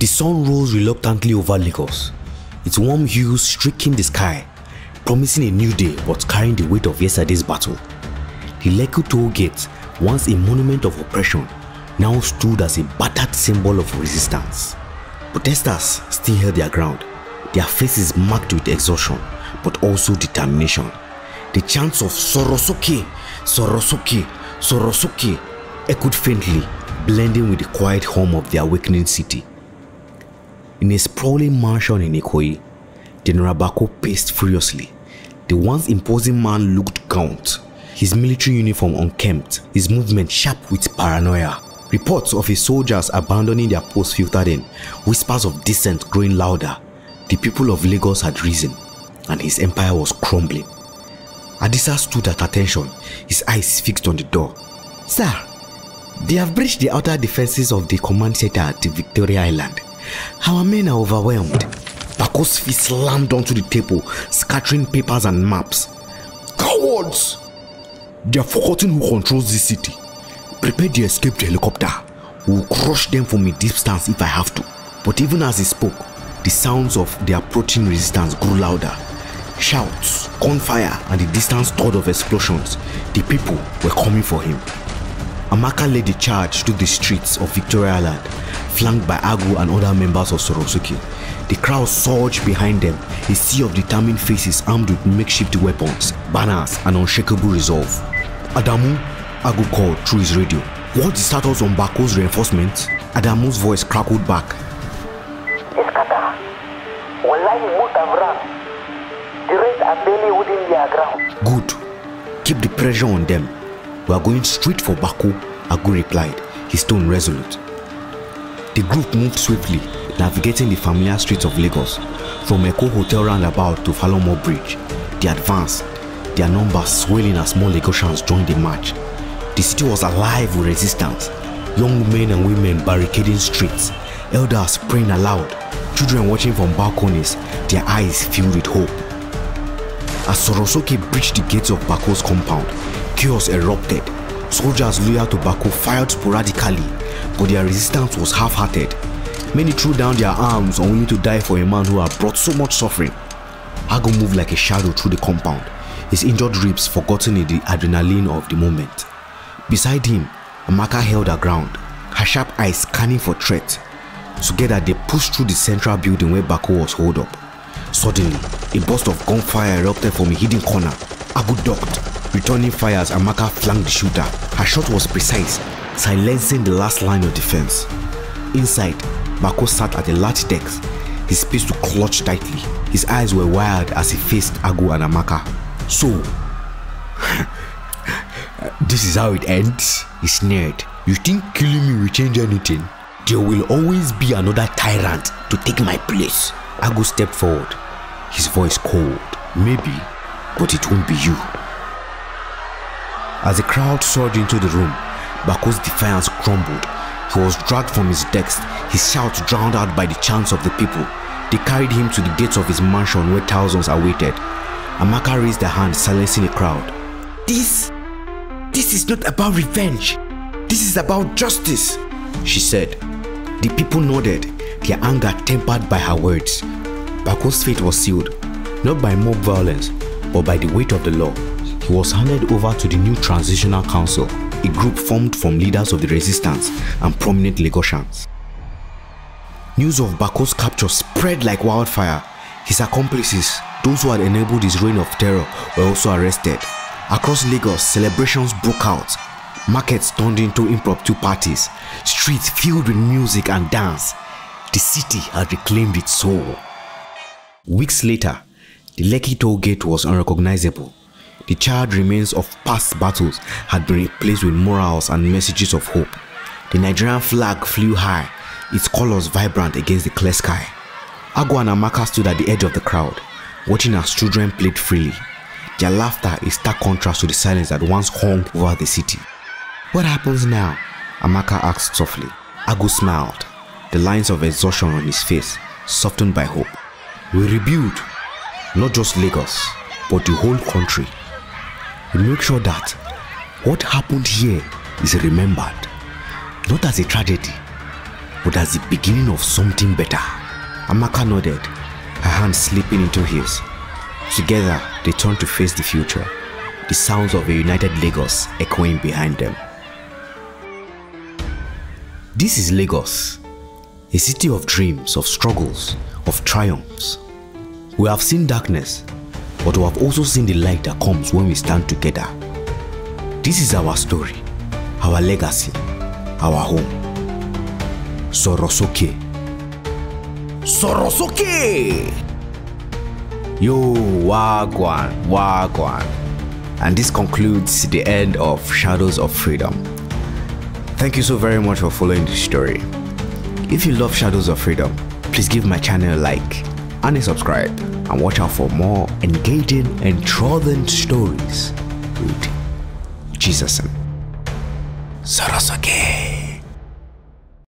The sun rose reluctantly over Lagos, its warm hues streaking the sky, promising a new day but carrying the weight of yesterday's battle. The Lekki toll gate, once a monument of oppression, now stood as a battered symbol of resistance. Protesters still held their ground, their faces marked with exhaustion but also determination. The chants of Sorosoke, Sorosoke, Sorosoke echoed faintly, blending with the quiet hum of the awakening city. In a sprawling mansion in Ikoyi, General Bako paced furiously. The once imposing man looked gaunt, his military uniform unkempt, his movement sharp with paranoia. Reports of his soldiers abandoning their posts filtered in, whispers of dissent growing louder. The people of Lagos had risen, and his empire was crumbling. Adisa stood at attention, his eyes fixed on the door. "Sir, they have breached the outer defenses of the command center at the Victoria Island. Our men are overwhelmed." Bako's fist slammed onto the table, scattering papers and maps. "Cowards! They have forgotten who controls this city. Prepare the escaped helicopter. We will crush them from a distance if I have to." But even as he spoke, the sounds of the approaching resistance grew louder. Shouts, gunfire, and the distant thud of explosions. The people were coming for him. Amaka led the charge to the streets of Victoria Island, flanked by Agu and other members of Sorosoke. The crowd surged behind them, a sea of determined faces armed with makeshift weapons, banners, and unshakable resolve. "Adamu," Agu called through his radio. "What's the status on Bako's reinforcements?" Adamu's voice crackled back. "Iskata, wallahi most have run. The rest are barely holding their ground." "Good. Keep the pressure on them. We are going straight for Bako," Agu replied, his tone resolute. The group moved swiftly, navigating the familiar streets of Lagos, from Eko Hotel roundabout to Falomo Bridge. They advanced, their numbers swelling as more Lagosians joined the march. The city was alive with resistance, young men and women barricading streets, elders praying aloud, children watching from balconies, their eyes filled with hope. As Sorosoke breached the gates of Bako's compound, chaos erupted. Soldiers loyal to Bako fired sporadically, but their resistance was half-hearted. Many threw down their arms only to die for a man who had brought so much suffering. Agu moved like a shadow through the compound, his injured ribs forgotten in the adrenaline of the moment. Beside him, Amaka held her ground, her sharp eyes scanning for threat. Together they pushed through the central building where Bako was holed up. Suddenly, a burst of gunfire erupted from a hidden corner. Agu ducked, returning fire as Amaka flanked the shooter. Her shot was precise, silencing the last line of defense. Inside, Bako sat at a large desk, his pistol clutched tightly. His eyes were wild as he faced Agu and Amaka. "So, this is how it ends?" he sneered. "You think killing me will change anything? There will always be another tyrant to take my place." Agu stepped forward, his voice cold. "Maybe, but it won't be you." As the crowd surged into the room, Bako's defiance crumbled. He was dragged from his desk, his shouts drowned out by the chants of the people. They carried him to the gates of his mansion where thousands awaited. Amaka raised her hand, silencing the crowd. This is not about revenge. This is about justice," she said. The people nodded, their anger tempered by her words. Bako's fate was sealed, not by mob violence, but by the weight of the law. He was handed over to the new Transitional Council, a group formed from leaders of the resistance and prominent Lagosians. News of Bako's capture spread like wildfire. His accomplices, those who had enabled his reign of terror, were also arrested. Across Lagos, celebrations broke out. Markets turned into impromptu parties, streets filled with music and dance. The city had reclaimed its soul. Weeks later, the Lekki toll gate was unrecognizable. The charred remains of past battles had been replaced with morals and messages of hope. The Nigerian flag flew high, its colors vibrant against the clear sky. Agu and Amaka stood at the edge of the crowd, watching as children played freely. Their laughter is stark contrast to the silence that once hung over the city. "What happens now?" Amaka asked softly. Agu smiled, the lines of exhaustion on his face softened by hope. "We rebuild, not just Lagos, but the whole country. We make sure that what happened here is remembered, not as a tragedy, but as the beginning of something better. Amaka nodded, her hand slipping into his. Together, they turned to face the future, the sounds of a united Lagos echoing behind them. This is Lagos, a city of dreams, of struggles, of triumphs. We have seen darkness, but we have also seen the light that comes when we stand together. This is our story, our legacy, our home. Sorosoke. Sorosoke! Yo, wagwan, wagwan. And this concludes the end of Shadows of Freedom. Thank you so very much for following this story. If you love Shadows of Freedom, please give my channel a like and a subscribe, and watch out for more engaging and enthralling stories with Jesusson. Sorosoke.